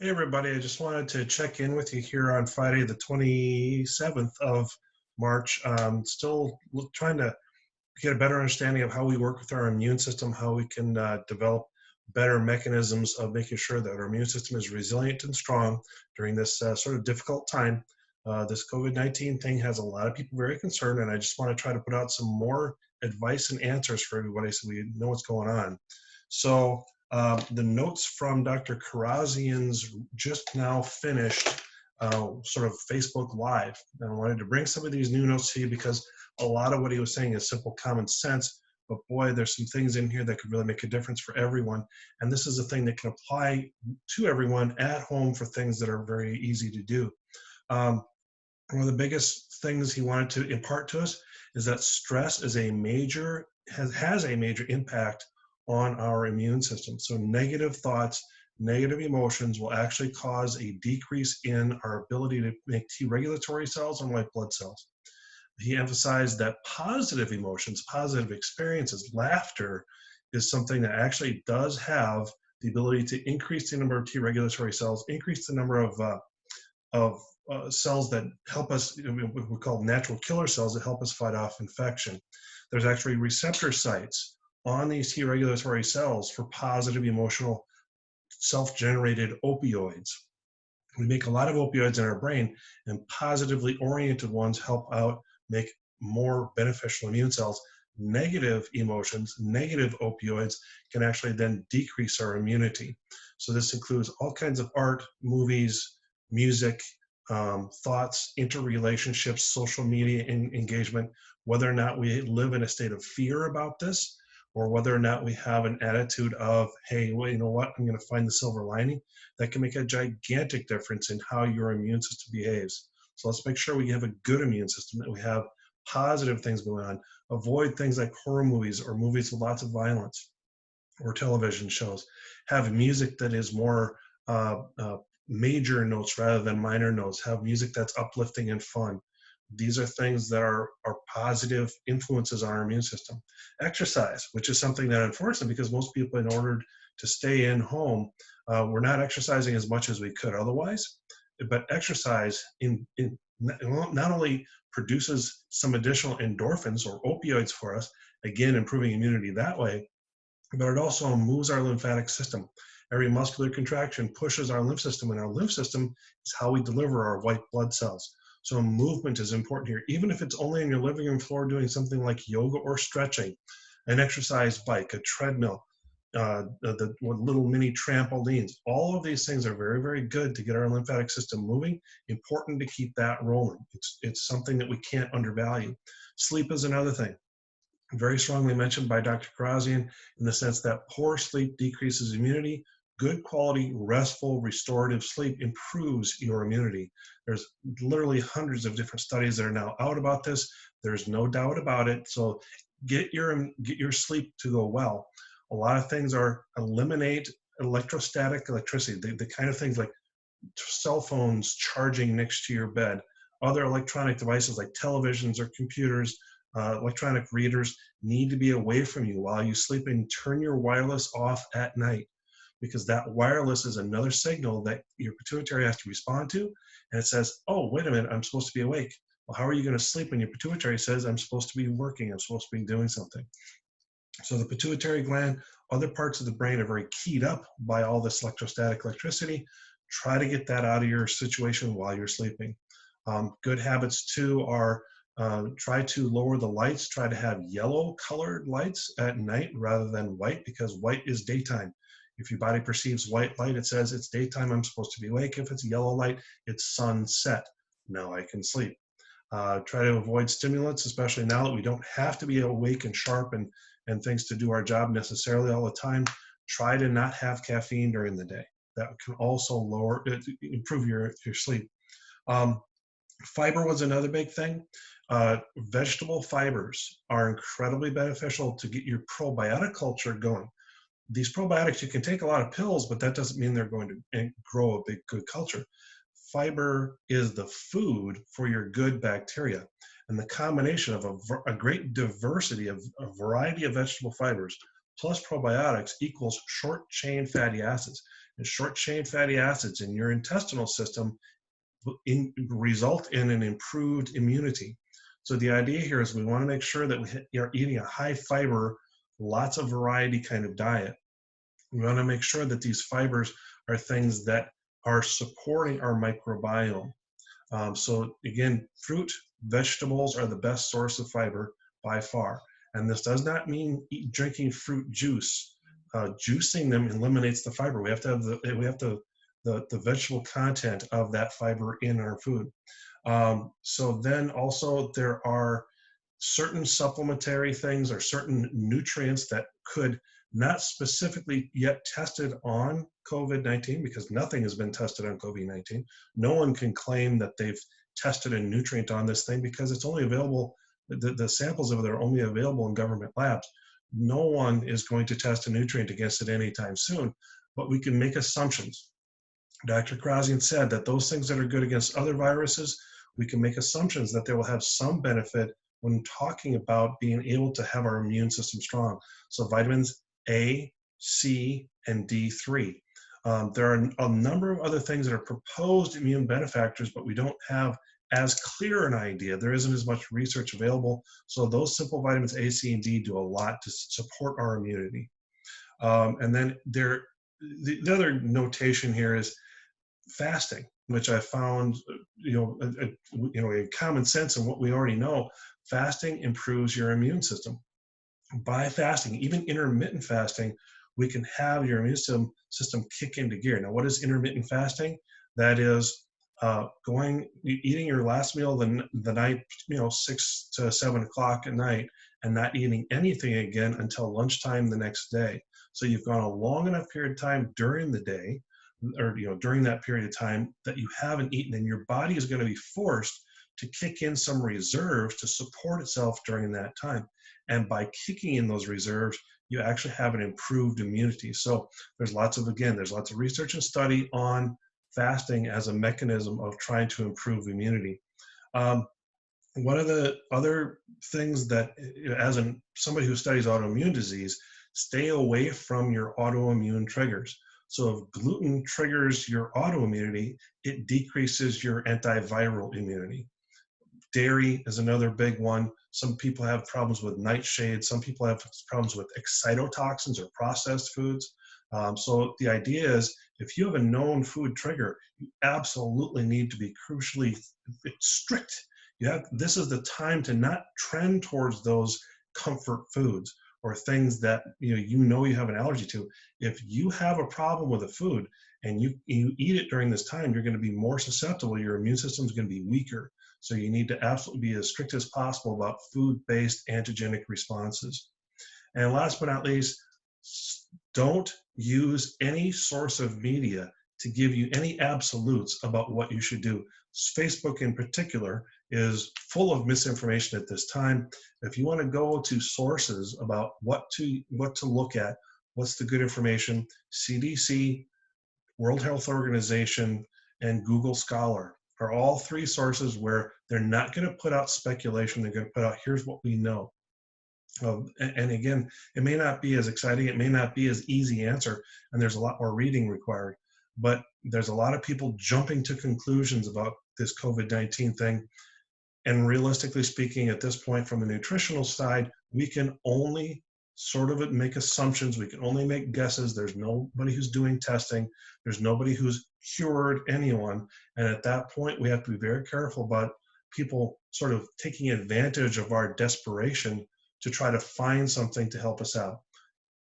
Hey everybody, I just wanted to check in with you here on Friday, the 27th of March. Still trying to get a better understanding of how we work with our immune system, how we can develop better mechanisms of making sure that our immune system is resilient and strong during this sort of difficult time. This COVID-19 thing has a lot of people very concerned, and I just want to try to put out some more advice and answers for everybody so we know what's going on. So the notes from Dr. Karazian's just now finished sort of Facebook Live. And I wanted to bring some of these new notes to you because a lot of what he was saying is simple common sense, but boy, there's some things in here that could really make a difference for everyone. And this is a thing that can apply to everyone at home for things that are very easy to do. Um, One of the biggest things he wanted to impart to us is that stress is a major has a major impact on our immune system. So negative thoughts, negative emotions will actually cause a decrease in our ability to make T regulatory cells and white blood cells. He emphasized that positive emotions, positive experiences, laughter is something that actually does have the ability to increase the number of T regulatory cells, increase the number of cells that help us, what we call natural killer cells that help us fight off infection. There's actually receptor sites on these T regulatory cells for positive emotional self-generated opioids. We make a lot of opioids in our brain, and positively oriented ones help out make more beneficial immune cells. Negative emotions, negative opioids can actually then decrease our immunity. So this includes all kinds of art, movies, music, thoughts, interrelationships, social media engagement, whether or not we live in a state of fear about this, or whether or not we have an attitude of, hey, well, you know what, I'm going to find the silver lining. That can make a gigantic difference in how your immune system behaves. So let's make sure we have a good immune system, that we have positive things going on. Avoid things like horror movies or movies with lots of violence or television shows. Have music that is more major notes rather than minor notes. Have music that's uplifting and fun. These are things that are positive influences on our immune system. Exercise, which is something that unfortunately, because most people in order to stay in home, we're not exercising as much as we could otherwise. But exercise not only produces some additional endorphins or opioids for us, again, improving immunity that way, but it also moves our lymphatic system. Every muscular contraction pushes our lymph system, and our lymph system is how we deliver our white blood cells. So movement is important here, even if it's only in your living room floor doing something like yoga or stretching, an exercise bike, a treadmill, the little mini trampolines. All of these things are very, very good to get our lymphatic system moving. Important to keep that rolling. It's something that we can't undervalue. Sleep is another thing, very strongly mentioned by Dr. Karazian, in the sense that poor sleep decreases immunity. Good quality, restful, restorative sleep improves your immunity. There's literally hundreds of different studies that are now out about this. There's no doubt about it. So get your sleep to go well. A lot of things are eliminate electrostatic electricity, the kind of things like cell phones charging next to your bed, other electronic devices like televisions or computers, electronic readers need to be away from you while you sleep, and turn your wireless off at night, because that wireless is another signal that your pituitary has to respond to. And it says, oh, wait a minute, I'm supposed to be awake. Well, how are you going to sleep when your pituitary says, I'm supposed to be working, I'm supposed to be doing something? So the pituitary gland, other parts of the brain are very keyed up by all this electrostatic electricity. Try to get that out of your situation while you're sleeping. Good habits too are try to lower the lights, try to have yellow colored lights at night rather than white, because white is daytime. If your body perceives white light, it says it's daytime, I'm supposed to be awake. If it's yellow light, it's sunset. Now I can sleep. Try to avoid stimulants, especially now that we don't have to be awake and sharp and things to do our job necessarily all the time. Try to not have caffeine during the day. That can also improve your sleep. Um, Fiber was another big thing. Vegetable fibers are incredibly beneficial to get your probiotic culture going. These probiotics, you can take a lot of pills, but that doesn't mean they're going to grow a big, good culture. Fiber is the food for your good bacteria. And the combination of a great diversity of a variety of vegetable fibers, plus probiotics equals short chain fatty acids. And short chain fatty acids in your intestinal system result in an improved immunity. So the idea here is we want to make sure that we are eating a high fiber, lots of variety kind of diet. We want to make sure that these fibers are things that are supporting our microbiome. So again, fruit, vegetables are the best source of fiber by far. And this does not mean drinking fruit juice. Juicing them eliminates the fiber. We have to have the vegetable content of that fiber in our food. So then also there are certain supplementary things or certain nutrients that could not specifically yet tested on COVID-19, because nothing has been tested on COVID-19. No one can claim that they've tested a nutrient on this thing because it's only available, the samples of it are only available in government labs. No one is going to test a nutrient against it anytime soon, but we can make assumptions. Dr. Kharrazian said that those things that are good against other viruses, we can make assumptions that they will have some benefit when talking about being able to have our immune system strong. So vitamins A, C, and D3. There are a number of other things that are proposed immune benefactors, but we don't have as clear an idea. There isn't as much research available. So those simple vitamins A, C, and D do a lot to support our immunity. And then the other notation here is fasting, which I found, in common sense and what we already know. Fasting improves your immune system. By fasting, even intermittent fasting, we can have your immune system kick into gear. Now, what is intermittent fasting? That is eating your last meal the night, 6 to 7 o'clock at night, and not eating anything again until lunchtime the next day. So you've gone a long enough period of time during the day, or during that period of time, that you haven't eaten, and your body is going to be forced to kick in some reserves to support itself during that time. And by kicking in those reserves, you actually have an improved immunity. So there's lots of research and study on fasting as a mechanism of trying to improve immunity. One of the other things that, as somebody who studies autoimmune disease, stay away from your autoimmune triggers. So if gluten triggers your autoimmunity, it decreases your antiviral immunity. Dairy is another big one. Some people have problems with nightshade. Some people have problems with excitotoxins or processed foods. So the idea is, if you have a known food trigger, you absolutely need to be crucially strict. This is the time to not trend towards those comfort foods or things that you have an allergy to. If you have a problem with a food and you eat it during this time, you're going to be more susceptible. Your immune system is going to be weaker. So you need to absolutely be as strict as possible about food-based antigenic responses. And last but not least, don't use any source of media to give you any absolutes about what you should do. Facebook in particular is full of misinformation at this time. If you want to go to sources about what to look at, what's the good information, CDC, World Health Organization, and Google Scholar are all three sources where they're not going to put out speculation. They're going to put out, here's what we know. And again, it may not be as exciting. It may not be as easy answer, and there's a lot more reading required. But there's a lot of people jumping to conclusions about this COVID-19 thing. And realistically speaking, at this point, from the nutritional side, we can only sort of make assumptions. We can only make guesses. There's nobody who's doing testing. There's nobody who's cured anyone. And at that point, we have to be very careful about people sort of taking advantage of our desperation to try to find something to help us out.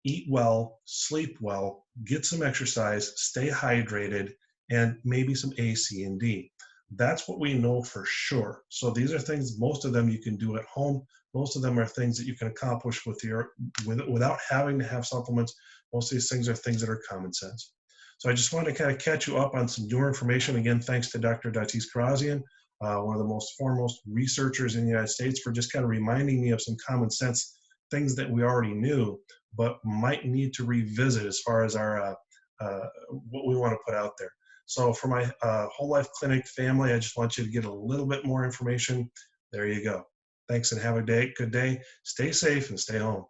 Eat well, sleep well, get some exercise, stay hydrated, and maybe some A, C, and D. That's what we know for sure. So these are things, most of them you can do at home. Most of them are things that you can accomplish without having to have supplements. Most of these things are things that are common sense. So I just wanted to kind of catch you up on some newer information. Again, thanks to Dr. Datis Kharrazian, one of the most foremost researchers in the United States, for just kind of reminding me of some common sense things that we already knew, but might need to revisit as far as our what we want to put out there. So for my Whole Life Clinic family, I just want you to get a little bit more information. There you go. Thanks and have a good day. Stay safe and stay home.